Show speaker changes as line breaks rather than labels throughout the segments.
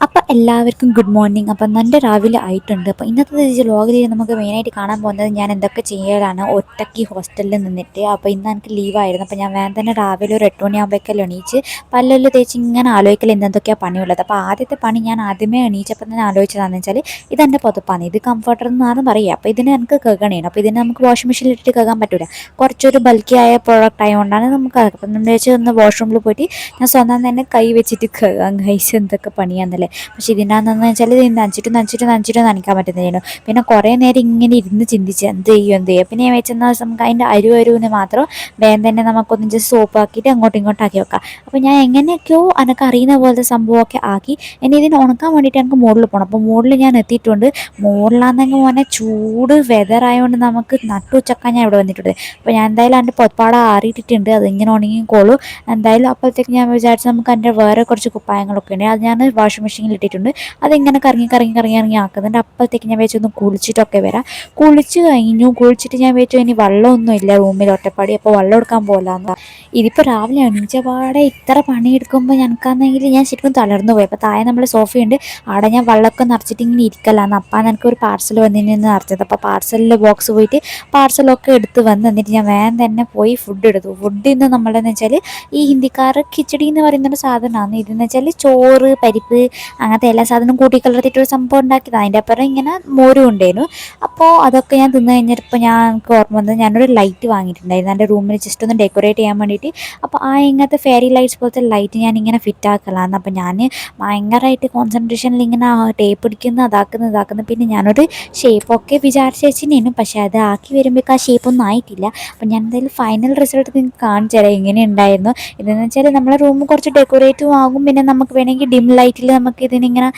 അപ്പം എല്ലാവർക്കും good morning. അപ്പം നല്ല രാവിലെ ആയിട്ടുണ്ട്. അപ്പോൾ ഇന്നത്തെ വ്ലോഗിൽ നമുക്ക് മെയിനായിട്ട് കാണാൻ പോകുന്നത് ഞാൻ എന്തൊക്കെ ചെയ്യലാണ് ഒറ്റയ്ക്ക് ഹോസ്റ്റലിൽ നിന്നിട്ട്. അപ്പോൾ ഇന്ന് എനിക്ക് ലീവായിരുന്നു. അപ്പോൾ ഞാൻ വേഗം തന്നെ രാവിലെ ഒരു 8 മണിയാകുമ്പോഴേക്കെല്ലാം എണീച്ച് പല്ലെല്ലാം തേച്ച് ഇങ്ങനെ ആലോചിക്കൽ എന്തൊക്കെയാണ് പണിയുള്ളത്. അപ്പോൾ ആദ്യത്തെ പണി ഞാൻ ആദ്യമേ എണീച്ചപ്പോൾ തന്നെ ആലോചിച്ചതാണെന്ന് വെച്ചാൽ ഇതെൻ്റെ പുതപ്പാണ്, ഇത് കംഫർട്ടർ എന്നാണ് പറയുക. അപ്പോൾ ഇതിന് എനിക്ക് കഴുകണേണ്. അപ്പോൾ ഇതിന് നമുക്ക് വാഷിംഗ് മെഷീനിൽ ഇട്ടിട്ട് കഴുകാൻ പറ്റില്ല, കുറച്ചൊരു ബൾക്കി ആയ പ്രോഡക്റ്റ് ആയതുകൊണ്ടാണ് നമുക്ക്. അപ്പം നമ്മൾ വെച്ച് ഒന്ന് വാഷ്റൂമിൽ പോയിട്ട് ഞാൻ സ്വന്തം തന്നെ കൈ വെച്ചിട്ട് കഴുകാൻ കഴിച്ച് എന്തൊക്കെ പണിയാന്നല്ലേ. പക്ഷേ ഇതിനാന്ന് വെച്ചാൽ ഇത് നനച്ചിട്ട് നനയ്ക്കാൻ പറ്റുന്നതായിരുന്നു. പിന്നെ കുറേ നേരം ഇങ്ങനെ ഇരുന്ന് ചിന്തിച്ച് എന്ത് ചെയ്യും. പിന്നെ ഞാൻ വെച്ചെന്നാൽ നമുക്ക് അതിൻ്റെ അരുവിന് മാത്രം വേഗം തന്നെ നമുക്കൊന്ന് ജസ്റ്റ് സോപ്പ് ആക്കിയിട്ട് അങ്ങോട്ടും ഇങ്ങോട്ടും ആക്കി വെക്കാം. അപ്പോൾ ഞാൻ എങ്ങനെയൊക്കെയോ എനിക്ക് അറിയുന്ന പോലത്തെ സംഭവമൊക്കെ ആക്കി ഇനി ഇതിന് ഉണക്കാൻ വേണ്ടിയിട്ട് എനിക്ക് മുകളിൽ പോകണം. അപ്പോൾ മുകളിൽ ഞാൻ എത്തിയിട്ടുണ്ട്. മുകളിലാണെങ്കിൽ മോനെ ചൂട് വെതർ ആയതുകൊണ്ട് നമുക്ക് നട്ടുച്ചക്കാൻ ഞാൻ ഇവിടെ വന്നിട്ടുണ്ട്. അപ്പോൾ ഞാൻ എന്തായാലും എൻ്റെ പൊത്പാട ആറിയിട്ടിട്ടുണ്ട്, അതിങ്ങനെ ഉണങ്ങിക്കോളൂ എന്തായാലും. അപ്പോഴത്തേക്ക് ഞാൻ വിചാരിച്ചു നമുക്ക് എൻ്റെ വേറെ കുറച്ച് കുപ്പായങ്ങളൊക്കെ ഉണ്ട്, അത് ഞാൻ വാഷിംഗ് മെഷീനിൽ ഇട്ടിട്ടുണ്ട്. അതിങ്ങനെ കറങ്ങി ആക്കുന്നുണ്ട്. അപ്പോഴത്തേക്ക് ഞാൻ വെച്ചൊന്ന് കുളിച്ചിട്ടൊക്കെ വരാം. കുളിച്ചിട്ട് ഞാൻ വെച്ചു ഇനി വെള്ളമൊന്നും ഇല്ല റൂമിൽ ഒറ്റപ്പാടി, അപ്പോൾ വെള്ളം എടുക്കാൻ പോകില്ലാന്ന്. ഇതിപ്പോൾ രാവിലെ എണീച്ച പാടെ ഇത്ര പണിയെടുക്കുമ്പോൾ ഞങ്ങൾക്കാണെങ്കിൽ ഞാൻ ശരിക്കും തളർന്നു പോയി. അപ്പോൾ താഴെ നമ്മൾ സോഫയുണ്ട്, അവിടെ ഞാൻ വെള്ളമൊക്കെ നിറച്ചിട്ട് ഇങ്ങനെ ഇരിക്കലാന്ന്. അപ്പം എനിക്കൊരു പാർസൽ വന്നിന് നിറച്ചത്. അപ്പോൾ പാർസലിൻ്റെ ബോക്സ് പോയിട്ട് പാർസലൊക്കെ എടുത്ത് വന്ന് എന്നിട്ട് ഞാൻ വേഗം തന്നെ പോയി ഫുഡ് എടുത്തു. ഫുഡ് ഇന്ന് നമ്മളെന്ന് വെച്ചാൽ ഈ ഹിന്ദിക്കാർ കിച്ചടി എന്ന് പറയുന്നൊരു സാധനമാണ്. ഇതെന്ന് വെച്ചാൽ ചോറ്, പരിപ്പ്, അങ്ങനത്തെ എല്ലാ സാധനവും കൂട്ടി കലർത്തിയിട്ടൊരു സംഭവം ഉണ്ടാക്കിയത്. അതിൻ്റെ അപ്പുറം ഇങ്ങനെ മോരും ഉണ്ടായിരുന്നു. അപ്പോൾ അതൊക്കെ ഞാൻ തിന്ന് കഴിഞ്ഞപ്പോൾ എനിക്ക് ഓർമ്മ വന്നത് ഞാനൊരു ലൈറ്റ് വാങ്ങിയിട്ടുണ്ടായിരുന്നു എൻ്റെ റൂമിൽ ജസ്റ്റ് ഒന്ന് ഡെക്കറേറ്റ് ചെയ്യാൻ വേണ്ടിയിട്ട്. അപ്പോൾ ഇങ്ങനത്തെ ഫെയറി ലൈറ്റ്സ് പോലത്തെ ലൈറ്റ് ഞാൻ ഇങ്ങനെ ഫിറ്റ് ആക്കലാന്ന്. അപ്പോൾ ഞാൻ ഭയങ്കരമായിട്ട് കോൺസെൻട്രേഷനിൽ ഇങ്ങനെ ടേപ്പ് അടിക്കുന്നു, ഇതാക്കുന്നു. പിന്നെ ഞാനൊരു ഷേപ്പൊക്കെ വിചാരിച്ച് വെച്ചിരുന്നു, പക്ഷേ അത് ആക്കി വരുമ്പോഴേക്കും ആ ഷേപ്പൊന്നും ആയിട്ടില്ല. അപ്പോൾ ഞാൻ എന്തായാലും ഫൈനൽ റിസൾട്ട് നിങ്ങൾക്ക് കാണിച്ചു തരാം എങ്ങനെ ഉണ്ടായിരുന്നു. ഇതെന്ന് വെച്ചാൽ നമ്മളെ റൂം കുറച്ച് ഡെക്കറേറ്റീവ് ആകും. പിന്നെ നമുക്ക് വേണമെങ്കിൽ ഡിം ലൈറ്റിൽ നമുക്ക് ഇതിനിങ്ങനെ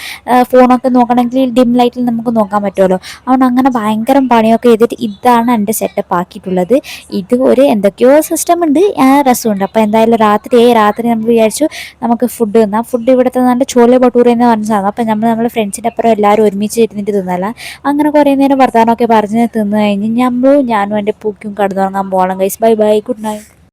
ഫോണൊക്കെ നോക്കണമെങ്കിൽ ഡിം ലൈറ്റിൽ നമുക്ക് നോക്കാൻ പറ്റുമല്ലോ. അതുകൊണ്ട് അങ്ങനെ ഭയങ്കര പണിയൊക്കെ ചെയ്തിട്ട് ഇതാണ് എൻ്റെ സെറ്റപ്പ് ആക്കിയിട്ടുള്ളത്. ഇത് ഒരു എന്തൊക്കെയോ സിസ്റ്റം ഉണ്ട്, രസമുണ്ട്. അപ്പോൾ എന്തായാലും രാത്രി നമ്മൾ വിചാരിച്ചു നമുക്ക് ഫുഡ് തിന്നാം. ഫുഡ് ഇവിടുത്തെ നല്ല ചോലെ ഭട്ടൂര എന്ന് പറഞ്ഞ സാധനം. അപ്പോൾ നമ്മളെ ഫ്രണ്ട്സിൻ്റെ അപ്പുറം എല്ലാവരും ഒരുമിച്ച് ഇരുന്നിട്ട് തിന്നല. അങ്ങനെ കുറേ നേരം വർത്തമാനമൊക്കെ പറഞ്ഞ് തിന്ന് കഴിഞ്ഞ് ഞാനും എൻ്റെ പൂക്കും കടന്നുറങ്ങാൻ പോകണം guys. Bye bye, good night.